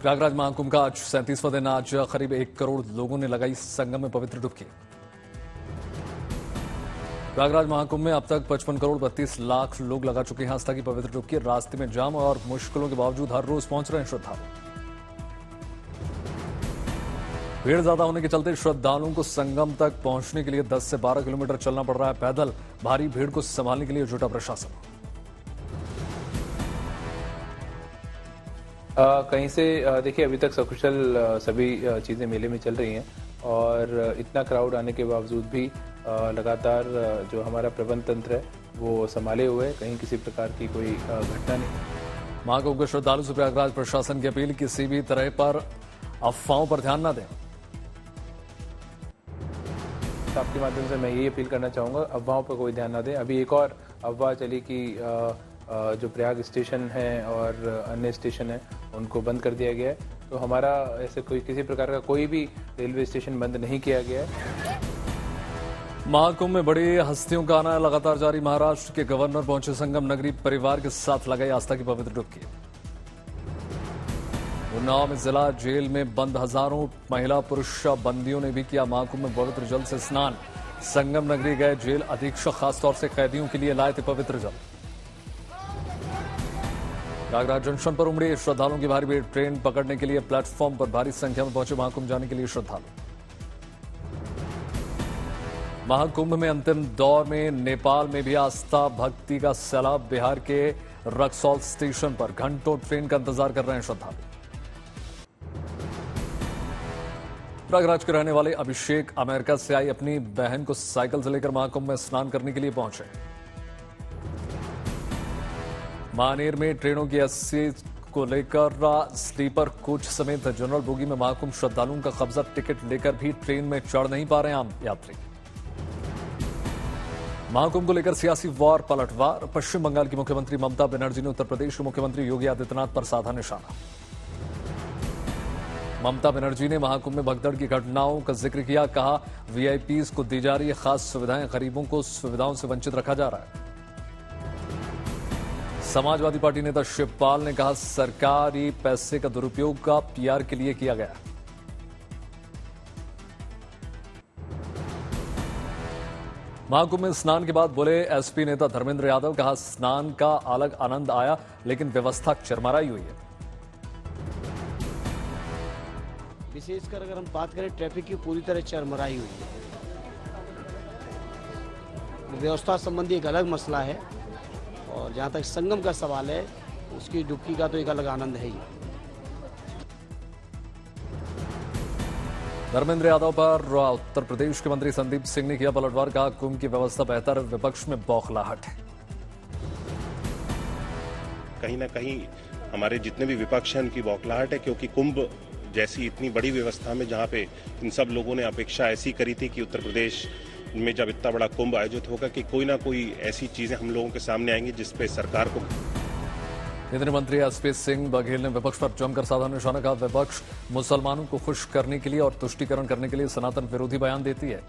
प्रयागराज महाकुंभ का आज 37वां दिन। आज करीब 1 करोड़ लोगों ने लगाई संगम में पवित्र डुबकी। प्रयागराज महाकुंभ में अब तक 55 करोड़ 32 लाख लोग लगा चुके हैं आस्था की पवित्र डुबकी। रास्ते में जाम और मुश्किलों के बावजूद हर रोज पहुंच रहे हैं श्रद्धालु। भीड़ ज्यादा होने के चलते श्रद्धालुओं को संगम तक पहुंचने के लिए 10 से 12 किलोमीटर चलना पड़ रहा है पैदल। भारी भीड़ को संभालने के लिए जुटा प्रशासन। कहीं से देखिए अभी तक सकुशल सभी चीज़ें मेले में चल रही हैं और इतना क्राउड आने के बावजूद भी लगातार जो हमारा प्रबंध तंत्र है वो संभाले हुए है। कहीं किसी प्रकार की कोई घटना नहीं। महाकुंभ के श्रद्धालु से प्रयागराज प्रशासन की अपील, किसी भी तरह पर अफवाहों पर ध्यान न दें। आपके माध्यम से मैं यही अपील करना चाहूँगा, अफवाहों पर कोई ध्यान न दें। अभी एक और अफवाह चली कि जो प्रयाग स्टेशन है और अन्य स्टेशन है उनको बंद कर दिया गया है। तो हमारा ऐसे कोई किसी प्रकार का कोई भी रेलवे स्टेशन बंद नहीं किया गया है। महाकुंभ में बड़ी हस्तियों का आना लगातार जारी। महाराष्ट्र के गवर्नर पहुंचे संगम नगरी, परिवार के साथ लगाई आस्था की पवित्र डुबकी। उन्नाव में जिला जेल में बंद हजारों महिला पुरुष बंदियों ने भी किया महाकुंभ में पवित्र जल से स्नान। संगम नगरी गए जेल अधीक्षक खासतौर से कैदियों के लिए लाए थे पवित्र जल। प्रयागराज जंक्शन पर उमड़ी श्रद्धालुओं की भारी भीड़। ट्रेन पकड़ने के लिए प्लेटफॉर्म पर भारी संख्या में पहुंचे महाकुंभ जाने के लिए श्रद्धालु। महाकुंभ में अंतिम दौर में नेपाल में भी आस्था भक्ति का सैलाब। बिहार के रक्सौल स्टेशन पर घंटों ट्रेन का इंतजार कर रहे हैं श्रद्धालु। प्रयागराज के रहने वाले अभिषेक अमेरिका से आई अपनी बहन को साइकिल से लेकर महाकुंभ में स्नान करने के लिए पहुंचे। मानेर में ट्रेनों की 80 को लेकर स्लीपर कोच समेत जनरल बोगी में महाकुंभ श्रद्धालुओं का कब्जा। टिकट लेकर भी ट्रेन में चढ़ नहीं पा रहे आम यात्री। महाकुंभ को लेकर सियासी वार पलटवार। पश्चिम बंगाल की मुख्यमंत्री ममता बनर्जी ने उत्तर प्रदेश के मुख्यमंत्री योगी आदित्यनाथ पर साधा निशाना। ममता बनर्जी ने महाकुंभ में भगदड़ की घटनाओं का जिक्र किया। कहा, वीआईपीज को दी जा रही है खास सुविधाएं, गरीबों को सुविधाओं से वंचित रखा जा रहा है। समाजवादी पार्टी नेता शिवपाल ने कहा, सरकारी पैसे का दुरुपयोग का पीआर के लिए किया गया। महाकुंभ में स्नान के बाद बोले एसपी नेता धर्मेंद्र यादव। कहा, स्नान का अलग आनंद आया लेकिन व्यवस्था चरमराई हुई है। विशेषकर अगर हम बात करें ट्रैफिक की, पूरी तरह चरमराई हुई है। व्यवस्था संबंधी एक अलग मसला है और जहां तक संगम का सवाल है उसकी डुबकी का तो एक अलग आनंद है ही। धर्मेंद्र यादव पर उत्तर प्रदेश के मंत्री संदीप सिंह ने किया पलटवार। कहा, कुंभ की व्यवस्था बेहतर, विपक्ष में बौखलाहट है। कहीं ना कहीं हमारे जितने भी विपक्ष हैं उनकी बौखलाहट है, क्योंकि कुंभ जैसी इतनी बड़ी व्यवस्था में जहां पे इन सब लोगों ने अपेक्षा ऐसी करी थी कि उत्तर प्रदेश में जब इतना बड़ा कुंभ आयोजित होगा कि कोई ना कोई ऐसी चीजें हम लोगों के सामने आएंगी जिसपे सरकार को। केंद्रीय मंत्री एसपी सिंह बघेल ने विपक्ष पर जमकर साधा निशाना। कहा, विपक्ष मुसलमानों को खुश करने के लिए और तुष्टीकरण करने के लिए सनातन विरोधी बयान देती है।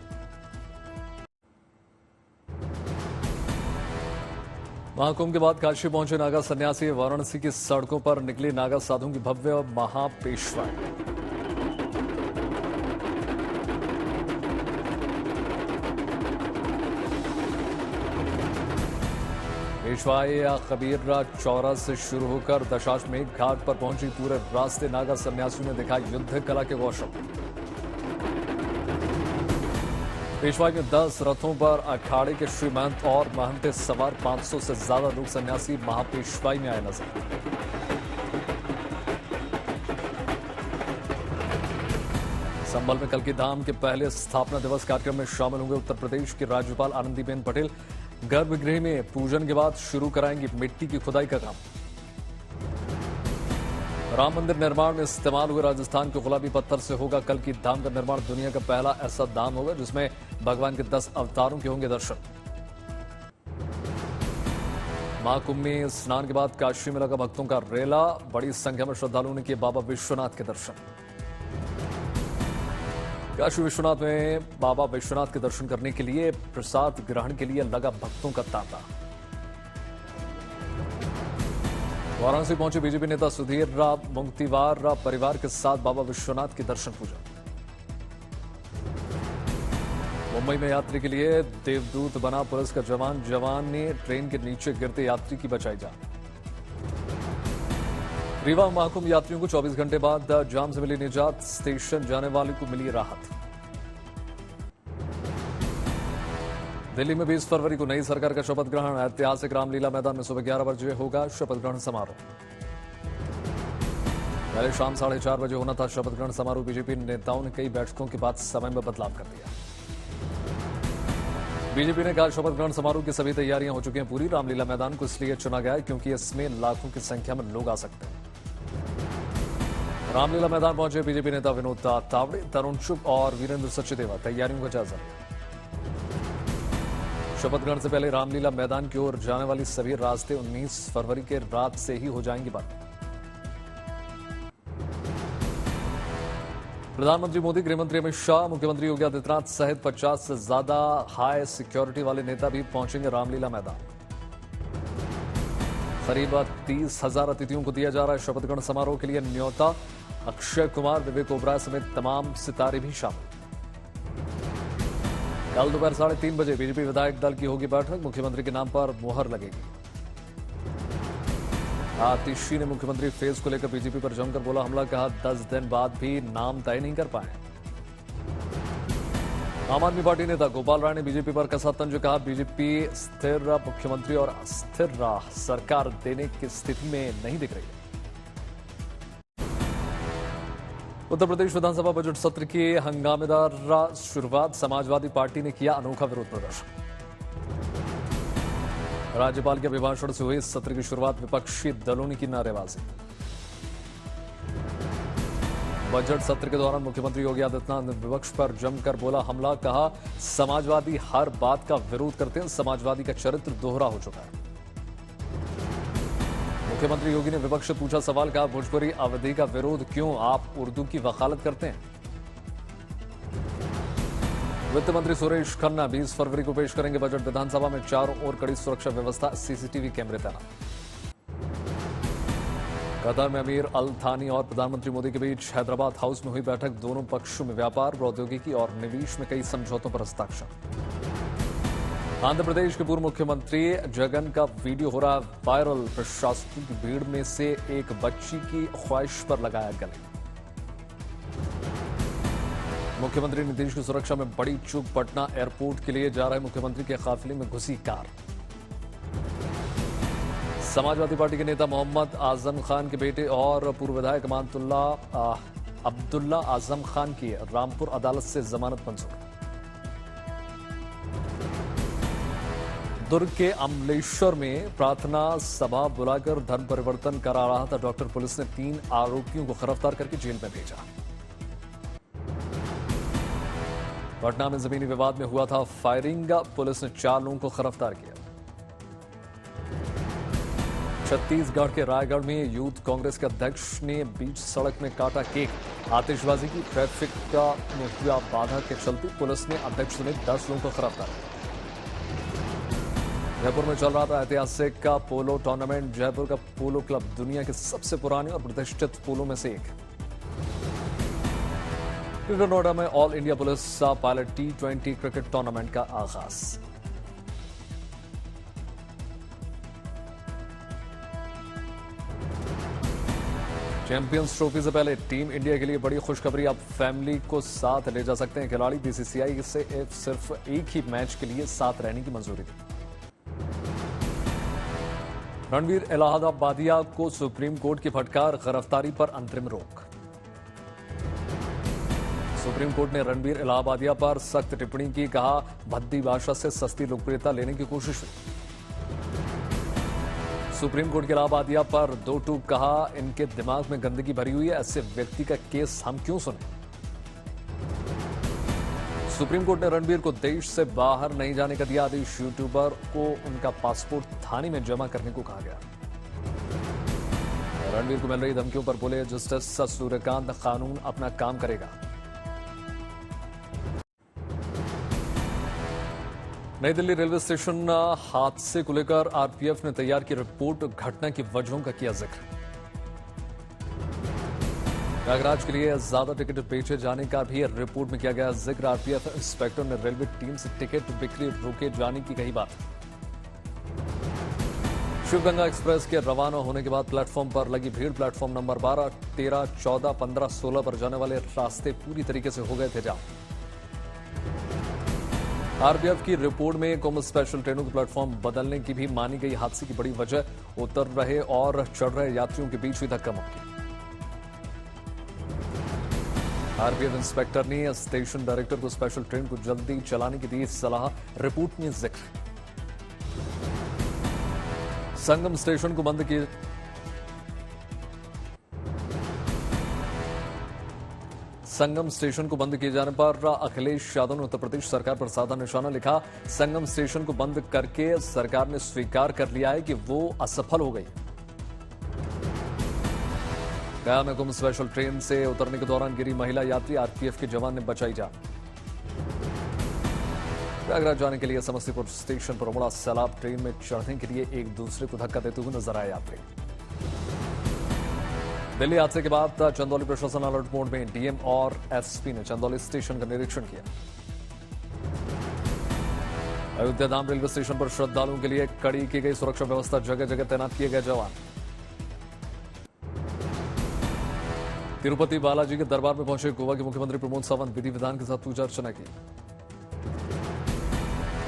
महाकुंभ के बाद काशी पहुंचे नागा सन्यासी। वाराणसी की सड़कों पर निकली नागा साधुओं की भव्य महापेशवाई। पेशवाई कबीरा चौरा से शुरू होकर दशाश्वमेध घाट पर पहुंची। पूरे रास्ते नागा सन्यासियों ने दिखाई युद्ध कला के कौशल। पेशवाई में 10 रथों पर अखाड़े के श्री महंत और महंते सवार 500 से ज्यादा लोग सन्यासी महापेशवाई में आए नजर। संभल में कल की धाम के पहले स्थापना दिवस कार्यक्रम में शामिल होंगे उत्तर प्रदेश की राज्यपाल आनंदीबेन पटेल। गर्भगृह में पूजन के बाद शुरू कराएंगी मिट्टी की खुदाई का काम। राम मंदिर निर्माण में इस्तेमाल हुए राजस्थान के गुलाबी पत्थर से होगा कल की धाम का निर्माण। दुनिया का पहला ऐसा धाम होगा जिसमें भगवान के 10 अवतारों के होंगे दर्शन। महाकुंभ में स्नान के बाद काशी में लगा भक्तों का रेला। बड़ी संख्या में श्रद्धालुओं ने किए बाबा विश्वनाथ के दर्शन। काशी विश्वनाथ में बाबा विश्वनाथ के दर्शन करने के लिए प्रसाद ग्रहण के लिए लगा भक्तों का तांता। वाराणसी पहुंचे बीजेपी नेता सुधीर मुंगतीवार परिवार के साथ बाबा विश्वनाथ की दर्शन पूजा। मुंबई में यात्री के लिए देवदूत बना पुलिस का जवान ने ट्रेन के नीचे गिरते यात्री की बचाई जान। रीवा महाकुंभ यात्रियों को 24 घंटे बाद जाम से मिली निजात, स्टेशन जाने वाले को मिली राहत। दिल्ली में 20 फरवरी को नई सरकार का शपथ ग्रहण। ऐतिहासिक रामलीला मैदान में सुबह 11 बजे होगा शपथ ग्रहण समारोह। पहले शाम 4:30 बजे होना था शपथ ग्रहण समारोह। बीजेपी नेताओं ने कई बैठकों के बाद समय में बदलाव कर दिया। बीजेपी ने कहा शपथ ग्रहण समारोह की सभी तैयारियां हो चुकी हैं पूरी। रामलीला मैदान को इसलिए चुना गया है क्योंकि इसमें लाखों की संख्या में लोग आ सकते हैं। रामलीला मैदान पहुंचे बीजेपी नेता विनोद तावड़े, तरुण चुग और वीरेंद्र सचदेवा। तैयारियों का जायजा। शपथ ग्रहण से पहले रामलीला मैदान की ओर जाने वाली सभी रास्ते 19 फरवरी के रात से ही हो जाएंगी बंद। प्रधानमंत्री मोदी, गृहमंत्री अमित शाह, मुख्यमंत्री योगी आदित्यनाथ सहित 50 से ज्यादा हाई सिक्योरिटी वाले नेता भी पहुंचेंगे रामलीला मैदान। करीब 30,000 अतिथियों को दिया जा रहा है शपथ ग्रहण समारोह के लिए न्योता। अक्षय कुमार, विवेक ओबराय समेत तमाम सितारे भी शामिल। कल दोपहर 3:30 बजे बीजेपी विधायक दल की होगी बैठक। मुख्यमंत्री के नाम पर मुहर लगेगी। आतिशी ने मुख्यमंत्री फेज को लेकर बीजेपी पर जमकर बोला हमला। कहा 10 दिन बाद भी नाम तय नहीं कर पाए। आम आदमी पार्टी नेता गोपाल राय ने बीजेपी पर कसा तंज। कहा बीजेपी स्थिर मुख्यमंत्री और स्थिर सरकार देने की स्थिति में नहीं दिख रही है। उत्तर प्रदेश विधानसभा बजट सत्र की हंगामेदार शुरुआत। समाजवादी पार्टी ने किया अनोखा विरोध प्रदर्शन। राज्यपाल के अभिभाषण से हुई इस सत्र की शुरुआत। विपक्षी दलों ने की नारेबाजी। बजट सत्र के दौरान मुख्यमंत्री योगी आदित्यनाथ ने विपक्ष पर जमकर बोला हमला। कहा समाजवादी हर बात का विरोध करते हैं। समाजवादी का चरित्र दोहरा हो चुका है। मुख्यमंत्री योगी ने विपक्ष से पूछा सवाल। कहा भोजपुरी अवधि का विरोध क्यों, आप उर्दू की वकालत करते हैं। वित्त मंत्री सुरेश खन्ना 20 फरवरी को पेश करेंगे बजट। विधानसभा में चारों ओर कड़ी सुरक्षा व्यवस्था, सीसीटीवी कैमरे तैनात। कतर में अमीर अल थानी और प्रधानमंत्री मोदी के बीच हैदराबाद हाउस में हुई बैठक। दोनों पक्षों में व्यापार, प्रौद्योगिकी और निवेश में कई समझौतों पर हस्ताक्षर। आंध्र प्रदेश के पूर्व मुख्यमंत्री जगन का वीडियो हो रहा वायरल। प्रशासनिक की भीड़ में से एक बच्ची की ख्वाहिश पर लगाया गले। मुख्यमंत्री नीतीश की सुरक्षा में बड़ी चूक। पटना एयरपोर्ट के लिए जा रहे मुख्यमंत्री के काफिले में घुसी कार। समाजवादी पार्टी के नेता मोहम्मद आजम खान के बेटे और पूर्व विधायक अब्दुल्ला आजम खान की रामपुर अदालत से जमानत मंजूर। दुर्ग के अमलेश्वर में प्रार्थना सभा बुलाकर धर्म परिवर्तन करा रहा था डॉक्टर। पुलिस ने 3 आरोपियों को गिरफ्तार करके जेल में भेजा। पटना में जमीनी विवाद में हुआ था फायरिंग। पुलिस ने 4 लोगों को गिरफ्तार किया। छत्तीसगढ़ के रायगढ़ में यूथ कांग्रेस के अध्यक्ष ने बीच सड़क में काटा केक। आतिशबाजी की। ट्रैफिक में हुआ बाधा के चलते पुलिस ने अध्यक्ष समेत 10 लोगों को गिरफ्तार किया। जयपुर में चल रहा था ऐतिहासिक पोलो टूर्नामेंट। जयपुर का पोलो क्लब दुनिया के सबसे पुराने और प्रतिष्ठित पोलो में से एक। ग्रेटर नोएडा में all India police pilot T20 cricket tournament का आगाज। चैंपियंस ट्रॉफी से पहले टीम इंडिया के लिए बड़ी खुशखबरी। अब फैमिली को साथ ले जा सकते हैं खिलाड़ी। बीसीसीआई से सिर्फ एक ही मैच के लिए साथ रहने की मंजूरी दी। रणवीर इलाहाबादिया को सुप्रीम कोर्ट की फटकार। गिरफ्तारी पर अंतरिम रोक। सुप्रीम कोर्ट ने रणवीर इलाहाबादिया पर सख्त टिप्पणी की। कहा भद्दी भाषा से सस्ती लोकप्रियता लेने की कोशिश हुई। सुप्रीम कोर्ट के इलाहाबादिया पर 2 टूक। कहा इनके दिमाग में गंदगी भरी हुई है। ऐसे व्यक्ति का केस हम क्यों सुने। सुप्रीम कोर्ट ने रणवीर को देश से बाहर नहीं जाने का दिया आदेश। यूट्यूबर को उनका पासपोर्ट थाने में जमा करने को कहा गया। रणवीर को मिल रही धमकियों पर बोले जस्टिस सूर्यकांत कानून अपना काम करेगा। नई दिल्ली रेलवे स्टेशन हादसे को लेकर आरपीएफ ने तैयार की रिपोर्ट, घटना की वजहों का किया जिक्र। प्रयागराज के लिए ज्यादा टिकट बेचे जाने का भी रिपोर्ट में किया गया जिक्र। आरपीएफ इंस्पेक्टर ने रेलवे टीम से टिकट बिक्री रोके जाने की कही बात। शिवगंगा एक्सप्रेस के रवाना होने के बाद प्लेटफॉर्म पर लगी भीड़। प्लेटफॉर्म नंबर 12, 13, 14, 15, 16 पर जाने वाले रास्ते पूरी तरीके से हो गए थे जाम। आरपीएफ की रिपोर्ट में कुंभ स्पेशल ट्रेनों के प्लेटफॉर्म बदलने की भी मानी गई। हादसे की बड़ी वजह उतर रहे और चढ़ रहे यात्रियों के बीच हुई धक्का मुक्की। आरपीएफ इंस्पेक्टर ने स्टेशन डायरेक्टर को स्पेशल ट्रेन को जल्दी चलाने की दी सलाह, रिपोर्ट में जिक्र। संगम स्टेशन को बंद किए संगम स्टेशन को बंद किए जाने पर अखिलेश यादव ने उत्तर प्रदेश सरकार पर साधा निशाना लिखा। संगम स्टेशन को बंद करके सरकार ने स्वीकार कर लिया है कि वो असफल हो गई। गया में कुंभ स्पेशल ट्रेन से उतरने के दौरान गिरी महिला यात्री, आरपीएफ के जवान ने बचाई जान। प्रयागराज जाने के लिए समस्तीपुर स्टेशन पर उमड़ा सैलाब। ट्रेन में चढ़ने के लिए एक दूसरे को धक्का देते हुए नजर आए यात्री। दिल्ली हादसे के बाद चंदौली प्रशासन अलर्ट मोड में। डीएम और एसपी ने चंदौली स्टेशन का निरीक्षण किया। अयोध्या धाम रेलवे स्टेशन पर श्रद्धालुओं के लिए कड़ी की गई सुरक्षा व्यवस्था, जगह जगह तैनात किए गए जवान। तिरुपति बालाजी के दरबार में पहुंचे गोवा के मुख्यमंत्री प्रमोद सावंत, विधि विधान के साथ पूजा अर्चना की।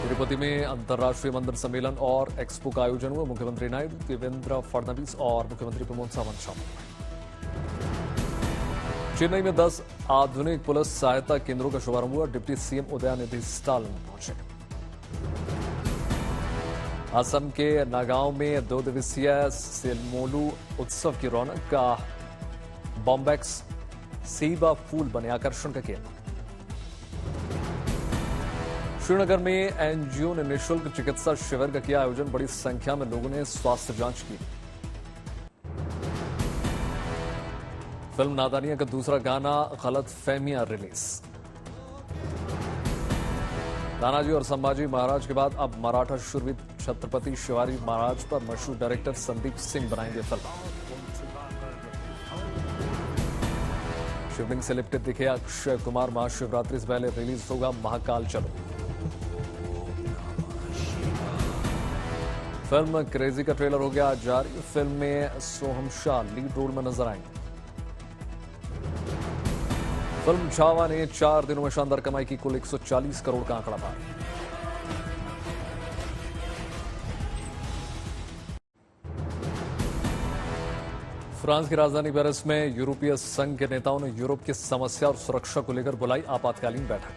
तिरुपति में अंतर्राष्ट्रीय मंदिर सम्मेलन और एक्सपो का आयोजन हुआ। मुख्यमंत्री नायडू, देवेंद्र फडणवीस और मुख्यमंत्री प्रमोद सावंत शामिल। चेन्नई में 10 आधुनिक पुलिस सहायता केंद्रों का शुभारंभ हुआ। डिप्टी सीएम उदयनिधि स्टालिन पहुंचे। असम के नागांव में 2 दिवसीय सिलमोलू उत्सव की रौनक का। बॉम्बेक्स सेबा फूल बने आकर्षण का केंद्र। श्रीनगर में एनजीओ ने निःशुल्क चिकित्सा शिविर का किया आयोजन। बड़ी संख्या में लोगों ने स्वास्थ्य जांच की। फिल्म नादानिया का दूसरा गाना गलत फहमियां रिलीज। तानाजी और संभाजी महाराज के बाद अब मराठा शूरवीर छत्रपति शिवाजी महाराज पर मशहूर डायरेक्टर संदीप सिंह बनाएंगे फिल्म। शिवलिंग से लिपटे दिखे अक्षय कुमार। महाशिवरात्रि से पहले रिलीज होगा महाकाल चलो। फिल्म क्रेजी का ट्रेलर हो गया जारी। फिल्म में सोहम शाह लीड रोल में नजर आएंगे। फिल्म छावा ने 4 दिनों में शानदार कमाई की, कुल 140 करोड़ का आंकड़ा पार। फ्रांस की राजधानी पेरिस में यूरोपीय संघ के नेताओं ने यूरोप की समस्या और सुरक्षा को लेकर बुलाई आपातकालीन बैठक।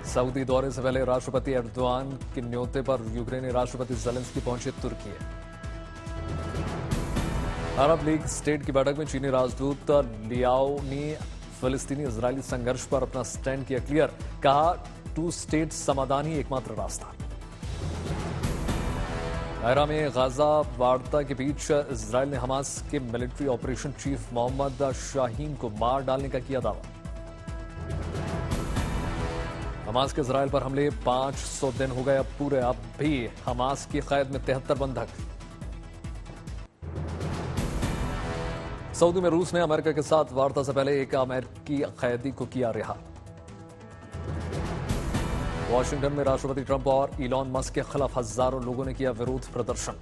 सऊदी दौरे से पहले राष्ट्रपति एर्दोआन के न्योते पर यूक्रेनी राष्ट्रपति ज़ेलेंस्की पहुंचे तुर्की। अरब लीग स्टेट की बैठक में चीनी राजदूत लियाओ ने फिलिस्तीनी इजरायली संघर्ष पर अपना स्टैंड किया क्लियर। कहा 2 स्टेट समाधान ही एकमात्र रास्ता। कायरा में गाजा वार्ता के बीच इजरायल ने हमास के military operation chief Mohammed Shaheen को मार डालने का किया दावा। हमास के इजरायल पर हमले 500 दिन हो गए अब पूरे। अब भी हमास की कैद में 73 बंधक। सऊदी में रूस ने अमेरिका के साथ वार्ता से पहले एक अमेरिकी कैदी को किया रिहा। वॉशिंगटन में राष्ट्रपति ट्रंप और इलॉन मस्क के खिलाफ हजारों लोगों ने किया विरोध प्रदर्शन।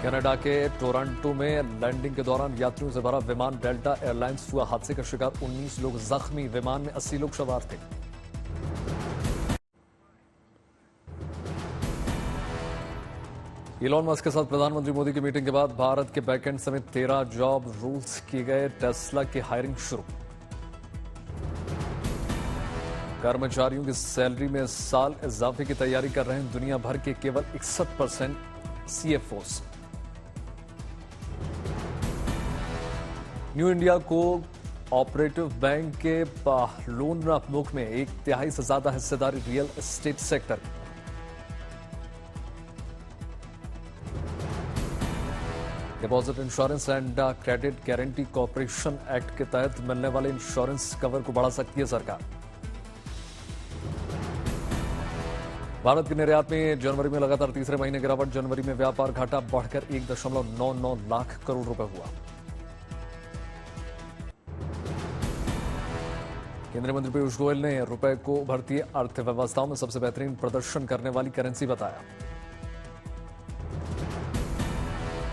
कनाडा के टोरंटो में लैंडिंग के दौरान यात्रियों से भरा विमान डेल्टा एयरलाइंस हुआ हादसे का शिकार। 19 लोग जख्मी। विमान में 80 लोग सवार थे। इलॉन मस्क के साथ प्रधानमंत्री मोदी की मीटिंग के बाद भारत के बैकएंड समेत 13 जॉब रूल्स किए गए। टेस्ला की हायरिंग शुरू। कर्मचारियों की सैलरी में इस साल इजाफे की तैयारी कर रहे हैं दुनिया भर के केवल 61% सीएफओस। New India co operative bank के लोन बुक में 1/3 से ज्यादा हिस्सेदारी real estate sector. Deposit insurance and credit guarantee corporation act के तहत मिलने वाले इंश्योरेंस कवर को बढ़ा सकती है सरकार। भारत के निर्यात में जनवरी में लगातार तीसरे महीने गिरावट। जनवरी में व्यापार घाटा बढ़कर 1.99 लाख करोड़ रुपए हुआ। केंद्रीय मंत्री पीयूष गोयल ने रुपए को उभरती अर्थव्यवस्थाओं में सबसे बेहतरीन प्रदर्शन करने वाली करेंसी बताया।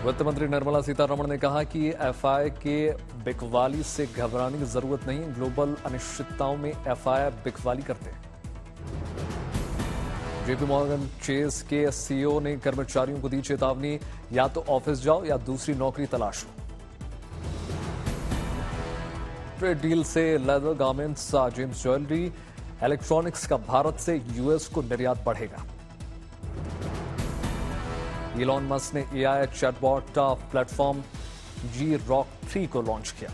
वित्त मंत्री निर्मला सीतारमण ने कहा कि एफआई के बिकवाली से घबराने की जरूरत नहीं, ग्लोबल अनिश्चितताओं में एफआई बिकवाली करते हैं। जेपी मॉर्गन चेस के सीईओ ने कर्मचारियों को दी चेतावनी, या तो ऑफिस जाओ या दूसरी नौकरी तलाशो। ट्रेड डील से leather garments, James jewellery, electronics का भारत से यूएस को निर्यात बढ़ेगा। इलॉन मस्क ने एआई चैटबॉट प्लेटफॉर्म Grok 3 को लॉन्च किया।